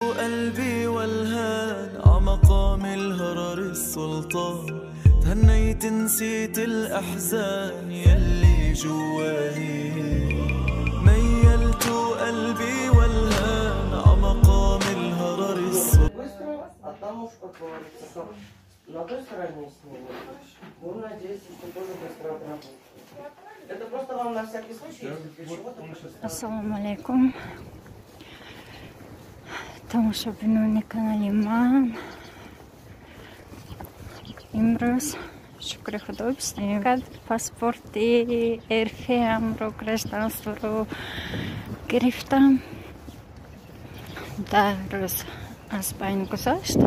قلبي والهان عمقام الهرر السلطان، تهنيت نسيت الأحزان يلي جواني، ميلت قلبي والهان عمقام الهرر السلطان. Быстро, а там уж как говорится, что на той стороне снега. Будем надеяться, что тоже быстро отработает. Это просто вам на всякий случай, если для чего-то. Ассаламу алейкум. Тамошобинуни канали ман. Имрос шукри худо бистем. Паспорти РФ-ро гражданство гирифтам. Да, роз аз пайн гузашт.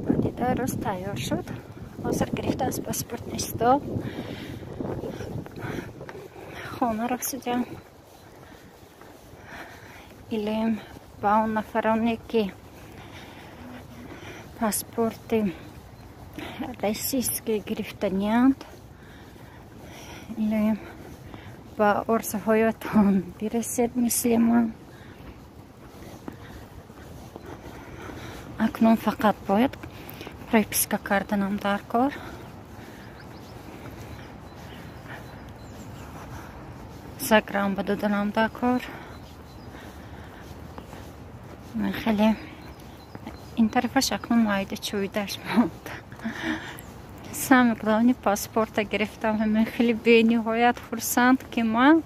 Баъди да роз тайёр шуд. ҳозир гирифта аз паспорт истод. خانه رسیدم. ایلیم با اون نفرانی که پاسپورت روسیه گرفتنیند، ایلیم با عرض هایتان برسید مثل من. اکنون فقط باید پرپیسکا کردنم در کار. ساگرام بدودنم در کار. من خیلی این طرفش اکنون مایده چویدش موند. سام گلانی پاسپورت گرفتم و من خیلی به نهایت خرسند که من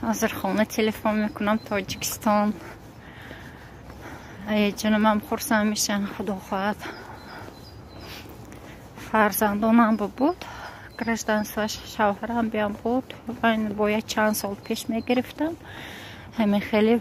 حاضر خانه تلفن میکنم تاجیکستان. ای جانم هم خرسند میشن. خدا خواهد فرزندانم بود، گرفتنش شوهرم بیام بود. من باید چند سال پیش میگرفتم. همین خیلی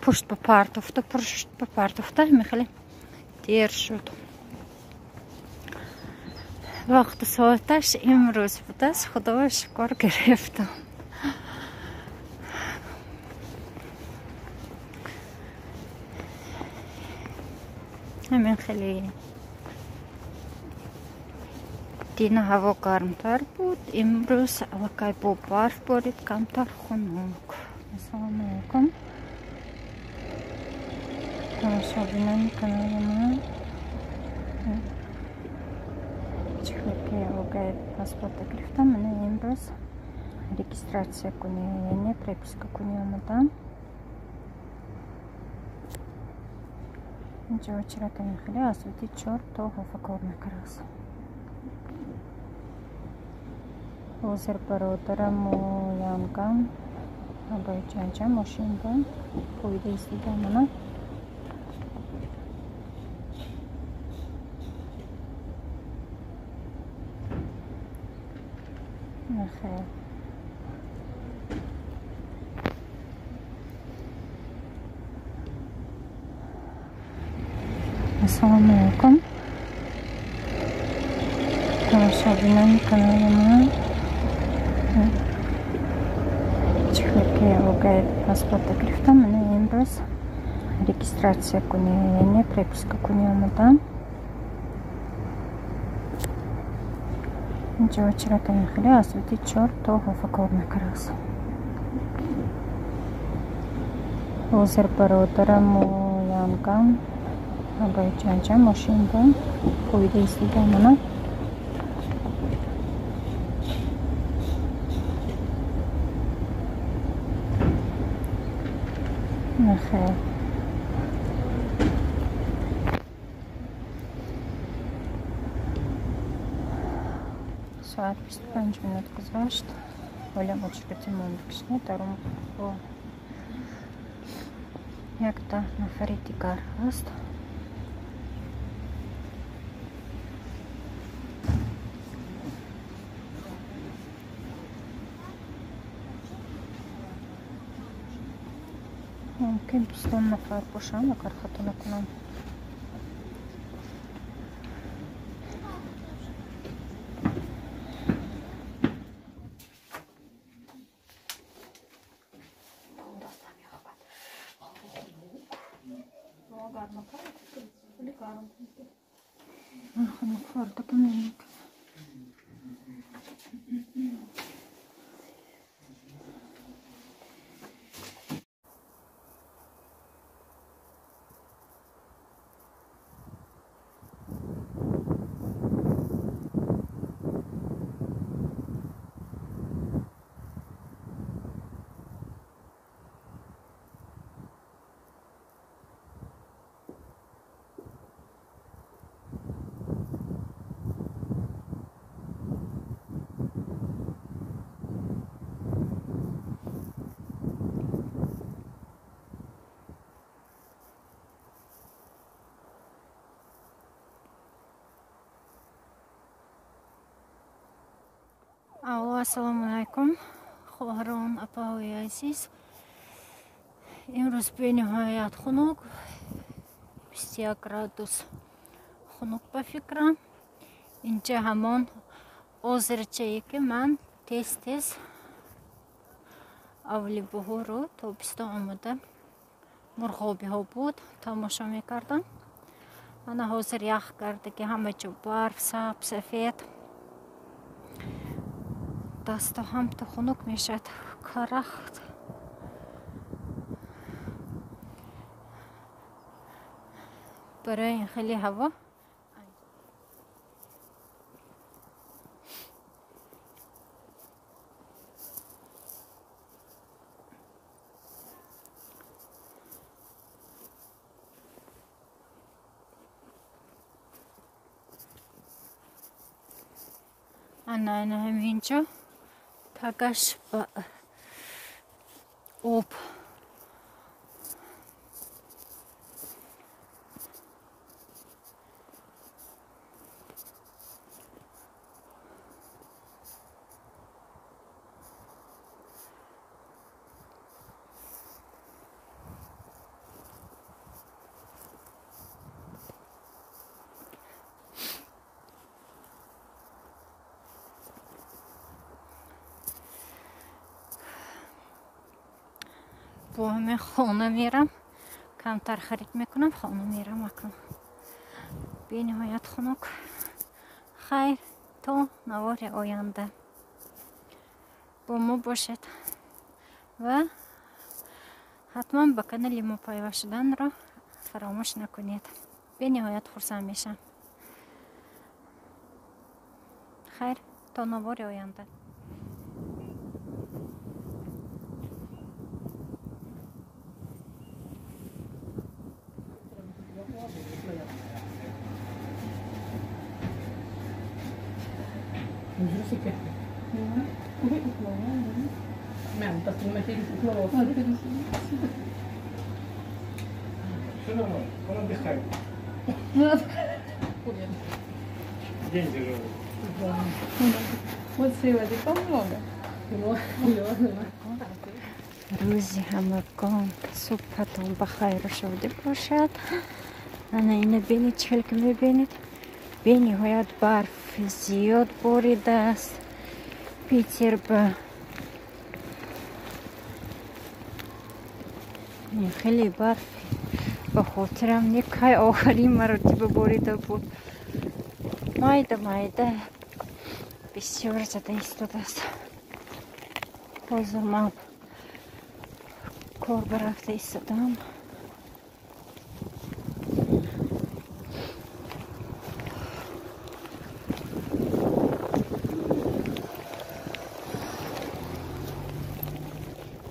پشت به پرت افته همین خیلی دیر شد. وقت ساعتش امروز بود است. خدا شکر گرفتم. همین خیلی دینا هوا گرمتر بود. امروز الکی با برف بارید کمتر خنک. السلام علیکم. تماشابینان کانال من. چطور که اوکی پاسپورت گرفتم. من امروز رجیستراسیا کنی یعنی پرپیسکا کنی آمدم. اینجا очередь خیلی асоди 4 تا ҳофа кор мекард. ҳозир бародараму янгам абай ҷанҷа мошинда пойда истида мана. нахайр ассалому алейкум. тамошобинон канали ман. чухр ки окей паспорт гирифтам. Ман имрӯз регистрация кунӣ яъне преписка кунӣ омадам. инҷо очередь хеле асоди 4 то ҳофа кор мекард. ҳозир бародараму янгам абай ҷанҷа мошинда пойда истида мана. нахайр соат 25 минут гузашт. ҳолам очереди мондагишне дарум бо якта нафари дигар ҳаст. ممکن 20 نفر باشم اگر خطا نکنم. خانم خورده کنیم. ассалому алайкум. خواهران اپاهای عزیز، امروز به نهایت خنک 21 گرادوس خنک به فکرم. اینجا همان озерчایی که من تیز اولی بهارو تابستان آمده مرغابی ها بود تماشا میکردم. من حاضر یخ کرده که همه جو برف سفید دستا هم تو خنک میشد کرخت. برای این خیلی هوا انا همینجا تاگش با آب با همه خانه میرم، کمتر خرید میکنم، خانه میرم اکنون. بی نهایت خنک. خیر تا نوار آینده با ما باشد و حتما به کانال ما پیوست شدن را فراموش نکنید. بی نهایت خرسند میشم. خیر تا نوار آینده. Menta som är till choklad. Что она отдыхает? День тяжелый. Вот сегодня помного. روزی همگان صبحتون بخیر شده باشد. انا اینو بینید چهل که میبینید به نهایت برف زیاد باریده است. پیتر به خیلی برف به خاطرم نیکای آخرین مرتبه باریده بود. مایده بسیار زده ایستاده است. حاضر من کار برفته ایستادم.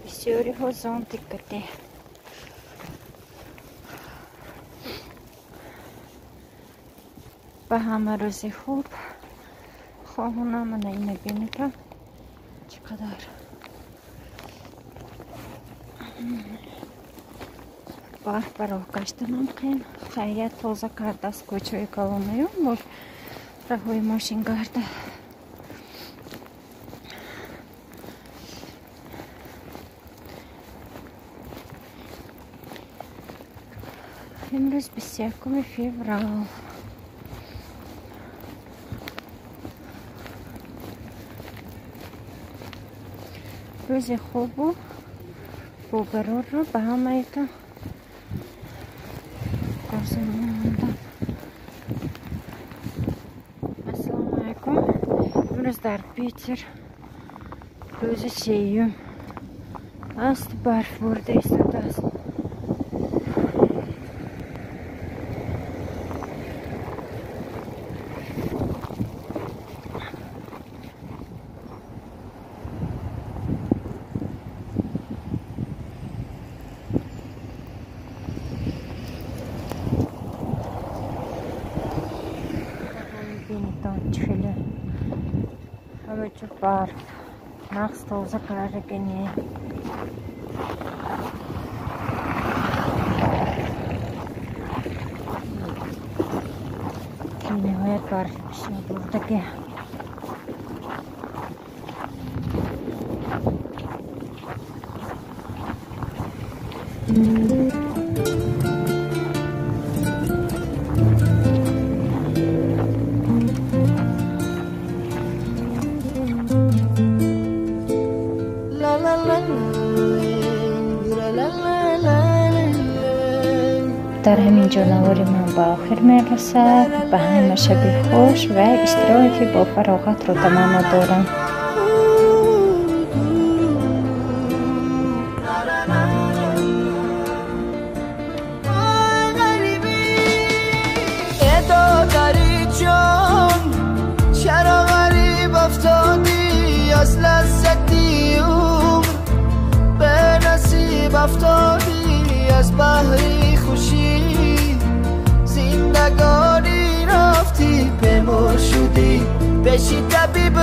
بسیاری حوزان دقته. به همه روزی خوب. خواهونم من اینو بینیدم چقدر برف برای کشتنم خیلی خیلیت تازه کرده از کوچه کلانه بود رهوی ماشین گرده. امروز 21 فوریه. روز خوب و برقرار رو به همه ایتون آرزو می‌کنم. السلام علیکم. امروز در پیتر روز سیوم است. برف بارده ایستاده است. همه چه برف مغز تازه قراره کنی. نهایت برف بشه برده که در همین جانوری من با آخر میرسد. به همه شب خوش و اشتراکی با فراغت رو تمام دارم. چرا غریب افتادی از لذتی عمر، به نصیب افتادی از بحری خوشی، زندگانی رفتی به مر شدی، بشی طبیب